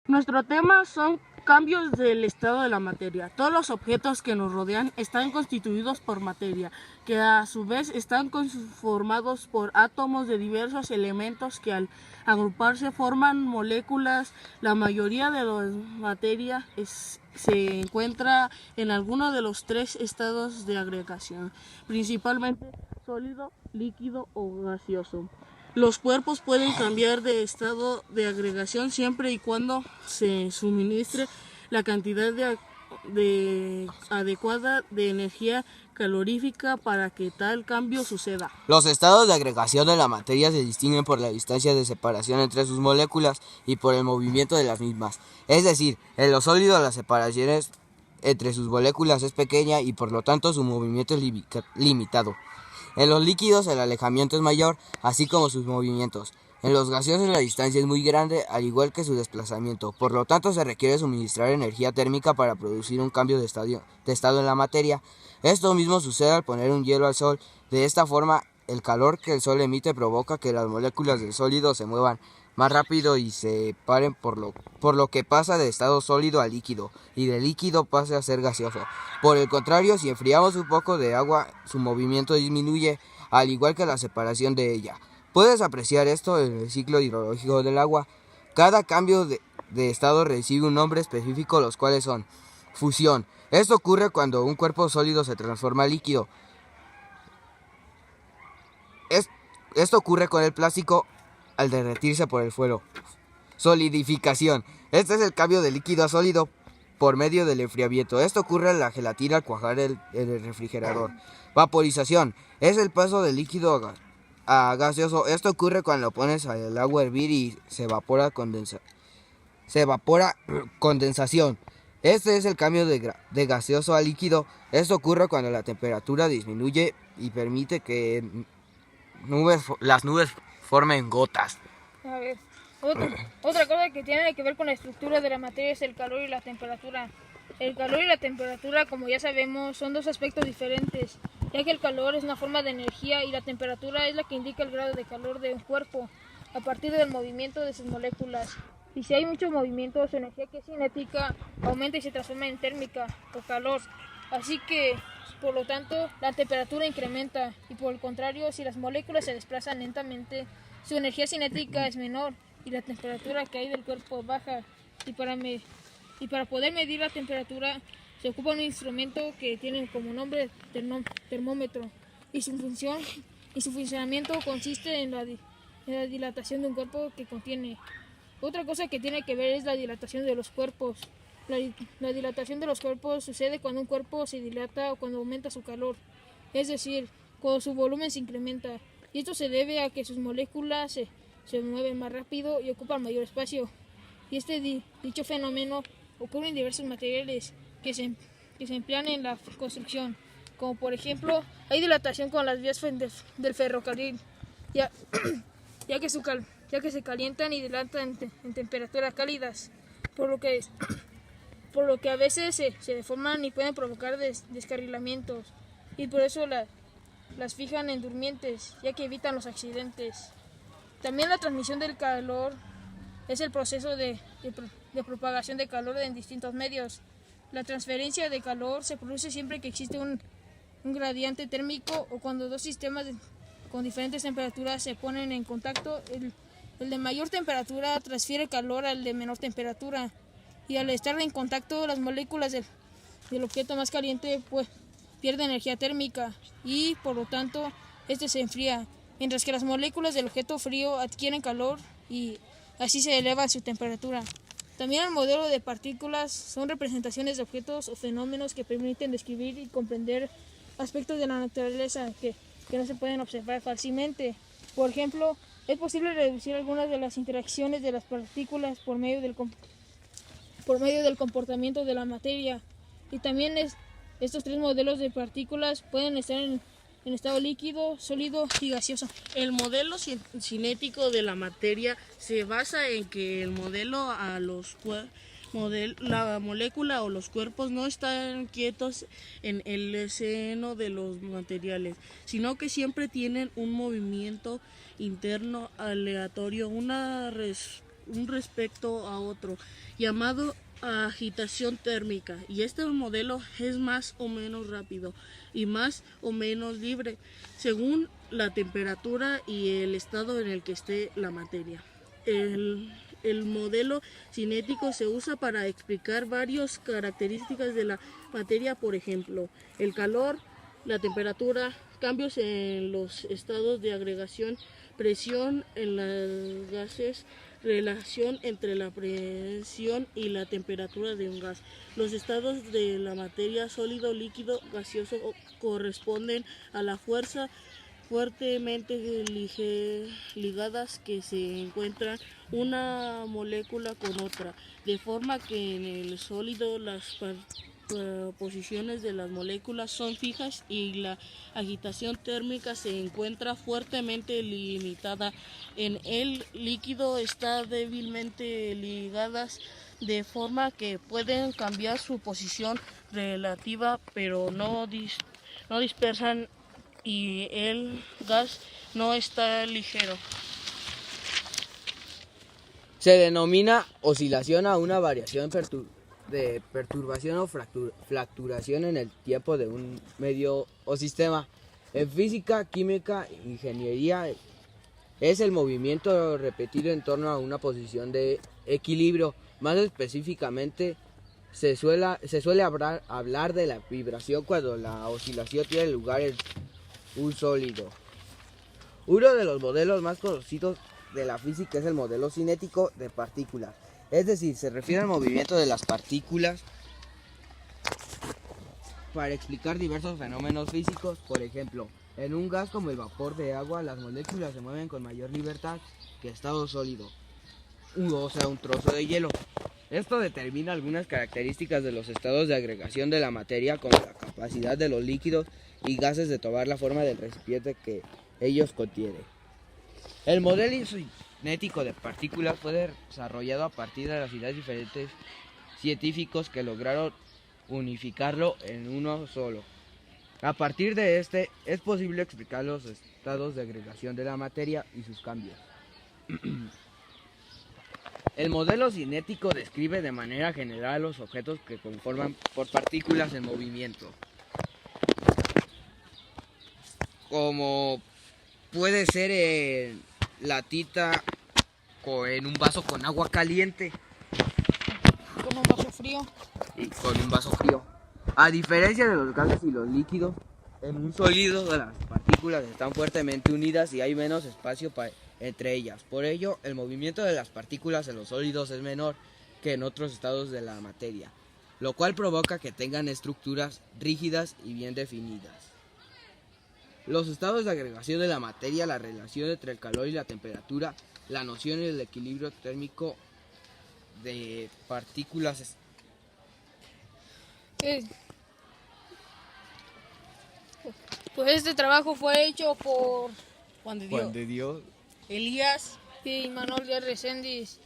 Nuestro tema son cambios del estado de la materia. Todos los objetos que nos rodean están constituidos por materia, que a su vez están conformados por átomos de diversos elementos que al agruparse forman moléculas. La mayoría de la materia se encuentra en alguno de los tres estados de agregación, principalmente sólido, líquido o gaseoso. Los cuerpos pueden cambiar de estado de agregación siempre y cuando se suministre la cantidad adecuada de energía calorífica para que tal cambio suceda. Los estados de agregación de la materia se distinguen por la distancia de separación entre sus moléculas y por el movimiento de las mismas. Es decir, en lo sólido la separación entre sus moléculas es pequeña y por lo tanto su movimiento es limitado. En los líquidos el alejamiento es mayor, así como sus movimientos. En los gaseosos la distancia es muy grande, al igual que su desplazamiento. Por lo tanto, se requiere suministrar energía térmica para producir un cambio de estado en la materia. Esto mismo sucede al poner un hielo al sol. De esta forma, el calor que el sol emite provoca que las moléculas del sólido se muevan más rápido y se separen, por lo que pasa de estado sólido a líquido, y de líquido pasa a ser gaseoso. Por el contrario, si enfriamos un poco de agua, su movimiento disminuye, al igual que la separación de ella. Puedes apreciar esto en el ciclo hidrológico del agua. Cada cambio de estado recibe un nombre específico, los cuales son: fusión. Esto ocurre cuando un cuerpo sólido se transforma a líquido. Esto ocurre con el plástico al derretirse por el fuego. Solidificación. Este es el cambio de líquido a sólido por medio del enfriamiento. Esto ocurre en la gelatina al cuajar en el refrigerador. Vaporización. Es el paso del líquido a gaseoso. Esto ocurre cuando pones el agua a hervir y se evapora condensación. Este es el cambio de gaseoso a líquido. Esto ocurre cuando la temperatura disminuye y permite que las nubes formen gotas. A ver, otra cosa que tiene que ver con la estructura de la materia es el calor y la temperatura. El calor y la temperatura, como ya sabemos, son dos aspectos diferentes, ya que el calor es una forma de energía y la temperatura es la que indica el grado de calor de un cuerpo a partir del movimiento de sus moléculas. Y si hay mucho movimiento, su energía, que es cinética, aumenta y se transforma en térmica o calor. Así que, por lo tanto, la temperatura incrementa, y por el contrario, si las moléculas se desplazan lentamente, su energía cinética es menor y la temperatura que hay del cuerpo baja. Y para poder medir la temperatura se ocupa un instrumento que tiene como nombre termómetro, y su funcionamiento consiste en la dilatación de un cuerpo que contiene. Otra cosa que tiene que ver es la dilatación de los cuerpos. La dilatación de los cuerpos sucede cuando un cuerpo se dilata o cuando aumenta su calor, es decir, cuando su volumen se incrementa. Y esto se debe a que sus moléculas se mueven más rápido y ocupan mayor espacio. Y dicho fenómeno ocurre en diversos materiales que se emplean en la construcción, como por ejemplo, hay dilatación con las vías del ferrocarril, ya que se calientan y dilatan en temperaturas cálidas, por lo que a veces se deforman y pueden provocar descarrilamientos, y por eso las fijan en durmientes, ya que evitan los accidentes. También la transmisión del calor es el proceso de propagación de calor en distintos medios. La transferencia de calor se produce siempre que existe un gradiente térmico o cuando dos sistemas con diferentes temperaturas se ponen en contacto. El de mayor temperatura transfiere calor al de menor temperatura, y al estar en contacto las moléculas del objeto más caliente pues pierden energía térmica y por lo tanto este se enfría, mientras que las moléculas del objeto frío adquieren calor y así se eleva su temperatura. También el modelo de partículas son representaciones de objetos o fenómenos que permiten describir y comprender aspectos de la naturaleza que no se pueden observar fácilmente. Por ejemplo, es posible reducir algunas de las interacciones de las partículas por medio del comportamiento de la materia. Y también estos tres modelos de partículas pueden estar en estado líquido, sólido y gaseoso. El modelo cinético de la materia se basa en que la molécula o los cuerpos no están quietos en el seno de los materiales, sino que siempre tienen un movimiento interno aleatorio, una un respecto a otro, llamado agitación térmica, y este modelo es más o menos rápido y más o menos libre según la temperatura y el estado en el que esté la materia. El modelo cinético se usa para explicar varias características de la materia, por ejemplo, el calor, la temperatura, cambios en los estados de agregación, presión en los gases, relación entre la presión y la temperatura de un gas. Los estados de la materia sólido, líquido, gaseoso corresponden a la fuerza fuertemente ligadas que se encuentran una molécula con otra, de forma que en el sólido las posiciones de las moléculas son fijas y la agitación térmica se encuentra fuertemente limitada. En el líquido están débilmente ligadas de forma que pueden cambiar su posición relativa pero no dispersan, y el gas no está ligero. Se denomina oscilación a una variación de perturbación o fluctuación en el tiempo de un medio o sistema. En física, química, ingeniería, es el movimiento repetido en torno a una posición de equilibrio. Más específicamente, se suele hablar de la vibración cuando la oscilación tiene lugar en un sólido. Uno de los modelos más conocidos de la física es el modelo cinético de partículas, es decir, se refiere al movimiento de las partículas para explicar diversos fenómenos físicos. Por ejemplo, en un gas como el vapor de agua, las moléculas se mueven con mayor libertad que estado sólido, o sea, un trozo de hielo. Esto determina algunas características de los estados de agregación de la materia, como la capacidad de los líquidos y gases de tomar la forma del recipiente que ellos contienen. El modelo cinético de partículas fue desarrollado a partir de las ideas de diferentes científicos que lograron unificarlo en uno solo. A partir de este es posible explicar los estados de agregación de la materia y sus cambios. El modelo cinético describe de manera general los objetos que conforman por partículas en movimiento, como puede ser la tita en un vaso con agua caliente Con un vaso frío. y con un vaso frío. A diferencia de los gases y los líquidos, en un sólido las partículas están fuertemente unidas y hay menos espacio entre ellas. Por ello, el movimiento de las partículas en los sólidos es menor que en otros estados de la materia, lo cual provoca que tengan estructuras rígidas y bien definidas. Los estados de agregación de la materia, la relación entre el calor y la temperatura, la noción del equilibrio térmico de partículas. Pues este trabajo fue hecho por Juan de Juan de Dios. Elías y Manuel de Reséndiz.